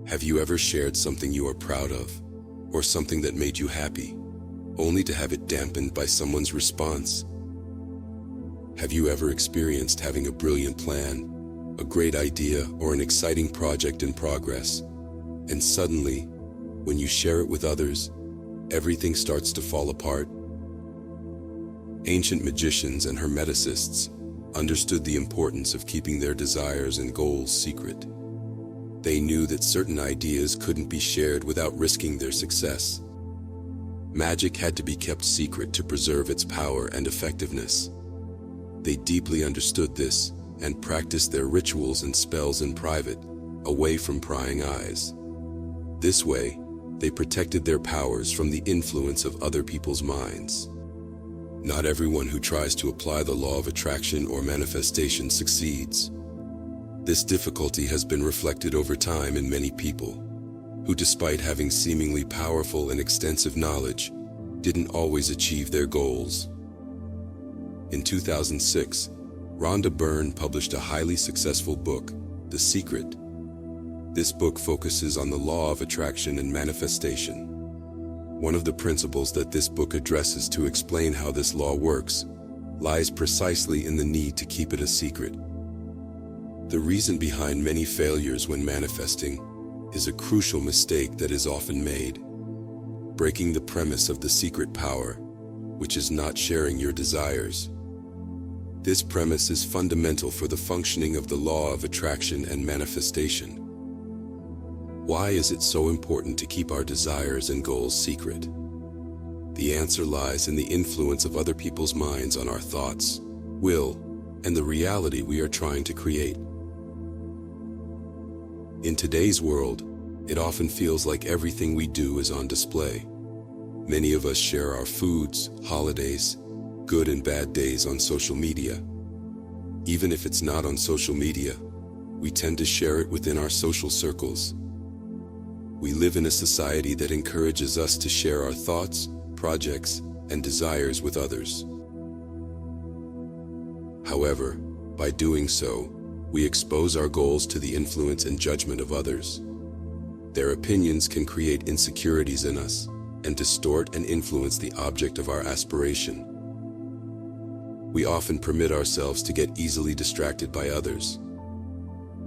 Have you ever shared something you are proud of, or something that made you happy, only to have it dampened by someone's response? Have you ever experienced having a brilliant plan, a great idea, or an exciting project in progress, and suddenly, when you share it with others, everything starts to fall apart? Ancient magicians and hermeticists understood the importance of keeping their desires and goals secret. They knew that certain ideas couldn't be shared without risking their success. Magic had to be kept secret to preserve its power and effectiveness. They deeply understood this and practiced their rituals and spells in private, away from prying eyes. This way, they protected their powers from the influence of other people's minds. Not everyone who tries to apply the law of attraction or manifestation succeeds. This difficulty has been reflected over time in many people, who despite having seemingly powerful and extensive knowledge, didn't always achieve their goals. In 2006, Rhonda Byrne published a highly successful book, The Secret. This book focuses on the law of attraction and manifestation. One of the principles that this book addresses to explain how this law works lies precisely in the need to keep it a secret. The reason behind many failures when manifesting is a crucial mistake that is often made: breaking the premise of the secret power, which is not sharing your desires. This premise is fundamental for the functioning of the law of attraction and manifestation. Why is it so important to keep our desires and goals secret? The answer lies in the influence of other people's minds on our thoughts, will, and the reality we are trying to create. In today's world, it often feels like everything we do is on display. Many of us share our foods, holidays, good and bad days on social media. Even if it's not on social media, we tend to share it within our social circles. We live in a society that encourages us to share our thoughts, projects, and desires with others. However, by doing so, we expose our goals to the influence and judgment of others. Their opinions can create insecurities in us and distort and influence the object of our aspiration. We often permit ourselves to get easily distracted by others.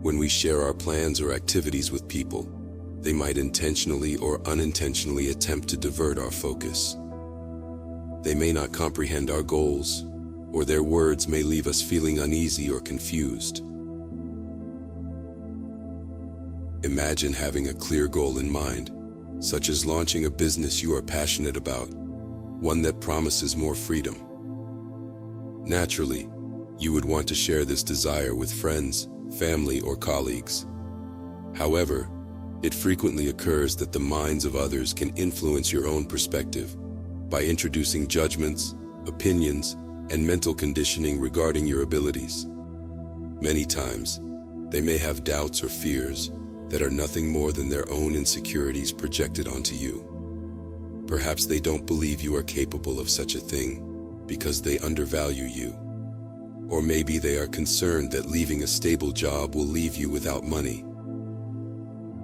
When we share our plans or activities with people, they might intentionally or unintentionally attempt to divert our focus. They may not comprehend our goals, or their words may leave us feeling uneasy or confused. Imagine having a clear goal in mind, such as launching a business you are passionate about, one that promises more freedom. Naturally, you would want to share this desire with friends, family, or colleagues. However, it frequently occurs that the minds of others can influence your own perspective by introducing judgments, opinions, and mental conditioning regarding your abilities. Many times, they may have doubts or fears that are nothing more than their own insecurities projected onto you. Perhaps they don't believe you are capable of such a thing because they undervalue you. Or maybe they are concerned that leaving a stable job will leave you without money.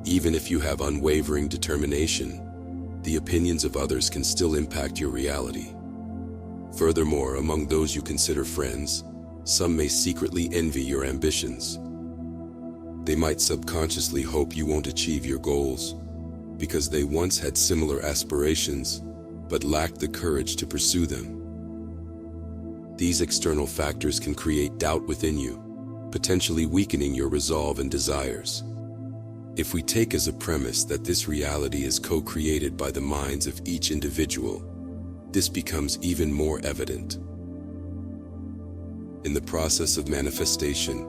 Even if you have unwavering determination, the opinions of others can still impact your reality. Furthermore, among those you consider friends, some may secretly envy your ambitions. They might subconsciously hope you won't achieve your goals because they once had similar aspirations but lacked the courage to pursue them. These external factors can create doubt within you, potentially weakening your resolve and desires. If we take as a premise that this reality is co-created by the minds of each individual, this becomes even more evident. In the process of manifestation,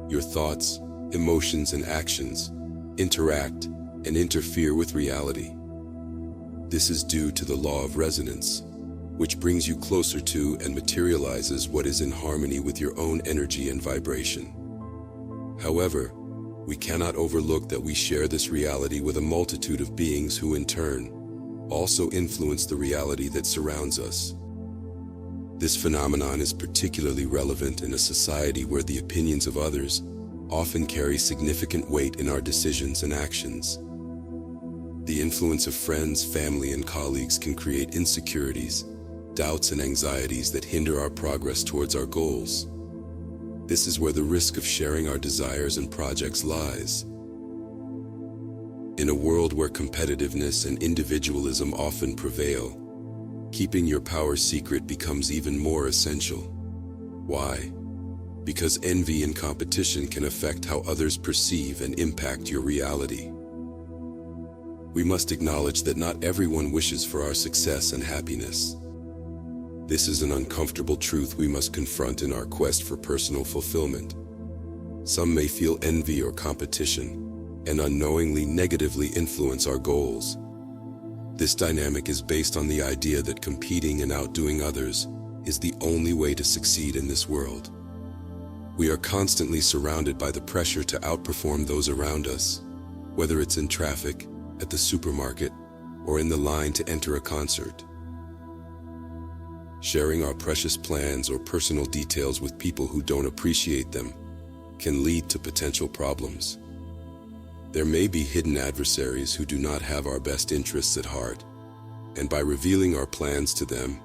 your thoughts, emotions, and actions interact and interfere with reality. This is due to the law of resonance, which brings you closer to and materializes what is in harmony with your own energy and vibration. However, we cannot overlook that we share this reality with a multitude of beings who, in turn, also influence the reality that surrounds us. This phenomenon is particularly relevant in a society where the opinions of others often carry significant weight in our decisions and actions. The influence of friends, family, and colleagues can create insecurities, doubts, and anxieties that hinder our progress towards our goals. This is where the risk of sharing our desires and projects lies. In a world where competitiveness and individualism often prevail, keeping your power secret becomes even more essential. Why? Because envy and competition can affect how others perceive and impact your reality. We must acknowledge that not everyone wishes for our success and happiness. This is an uncomfortable truth we must confront in our quest for personal fulfillment. Some may feel envy or competition and unknowingly negatively influence our goals. This dynamic is based on the idea that competing and outdoing others is the only way to succeed in this world. We are constantly surrounded by the pressure to outperform those around us, whether it's in traffic, at the supermarket, or in the line to enter a concert. Sharing our precious plans or personal details with people who don't appreciate them can lead to potential problems. There may be hidden adversaries who do not have our best interests at heart, and by revealing our plans to them,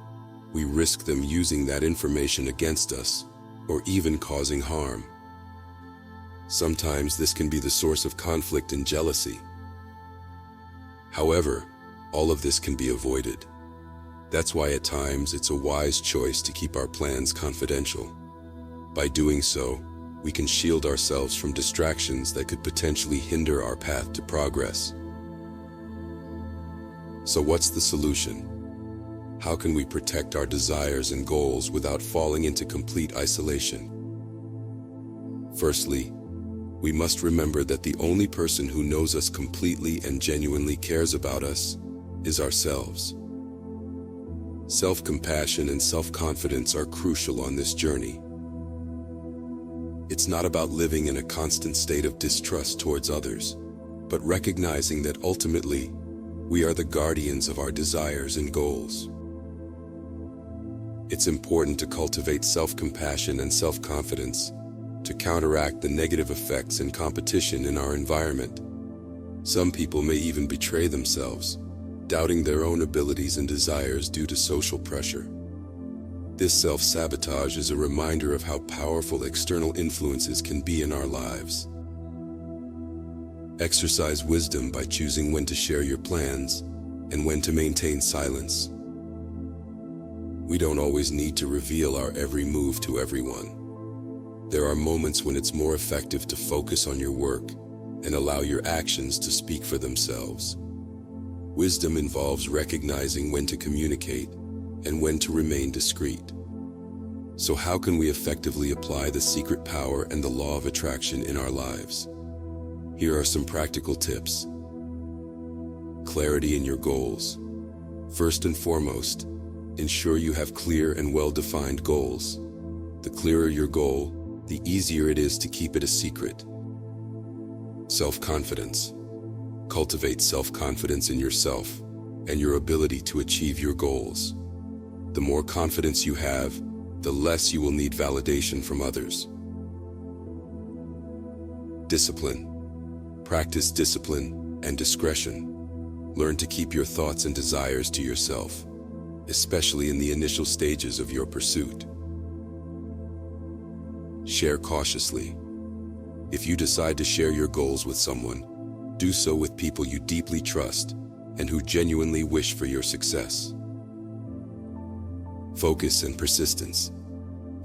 we risk them using that information against us or even causing harm. Sometimes this can be the source of conflict and jealousy. However, all of this can be avoided. That's why at times it's a wise choice to keep our plans confidential. By doing so, we can shield ourselves from distractions that could potentially hinder our path to progress. So what's the solution? How can we protect our desires and goals without falling into complete isolation? Firstly, we must remember that the only person who knows us completely and genuinely cares about us is ourselves. Self-compassion and self-confidence are crucial on this journey. It's not about living in a constant state of distrust towards others, but recognizing that ultimately, we are the guardians of our desires and goals. It's important to cultivate self-compassion and self-confidence to counteract the negative effects and competition in our environment. Some people may even betray themselves, doubting their own abilities and desires due to social pressure. This self-sabotage is a reminder of how powerful external influences can be in our lives. Exercise wisdom by choosing when to share your plans and when to maintain silence. We don't always need to reveal our every move to everyone. There are moments when it's more effective to focus on your work and allow your actions to speak for themselves. Wisdom involves recognizing when to communicate and when to remain discreet. So how can we effectively apply the secret power and the law of attraction in our lives? Here are some practical tips. Clarity in your goals. First and foremost, ensure you have clear and well-defined goals. The clearer your goal, the easier it is to keep it a secret. Self-confidence. Cultivate self-confidence in yourself and your ability to achieve your goals. The more confidence you have, the less you will need validation from others. Discipline. Practice discipline and discretion. Learn to keep your thoughts and desires to yourself, especially in the initial stages of your pursuit. Share cautiously. If you decide to share your goals with someone, do so with people you deeply trust and who genuinely wish for your success. Focus and persistence.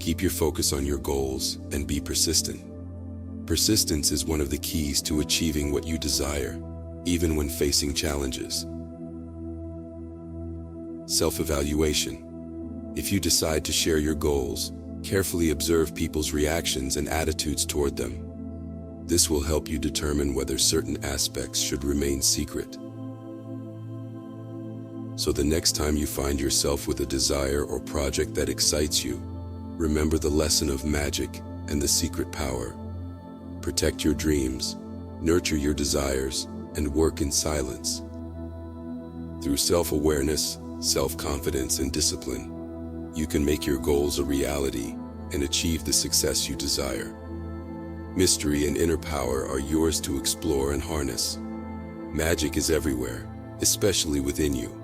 Keep your focus on your goals and be persistent. Persistence is one of the keys to achieving what you desire, even when facing challenges. Self-evaluation. If you decide to share your goals, carefully observe people's reactions and attitudes toward them. This will help you determine whether certain aspects should remain secret. So the next time you find yourself with a desire or project that excites you, remember the lesson of magic and the secret power. Protect your dreams, nurture your desires, and work in silence. Through self-awareness, self-confidence, and discipline, you can make your goals a reality and achieve the success you desire. Mystery and inner power are yours to explore and harness. Magic is everywhere, especially within you.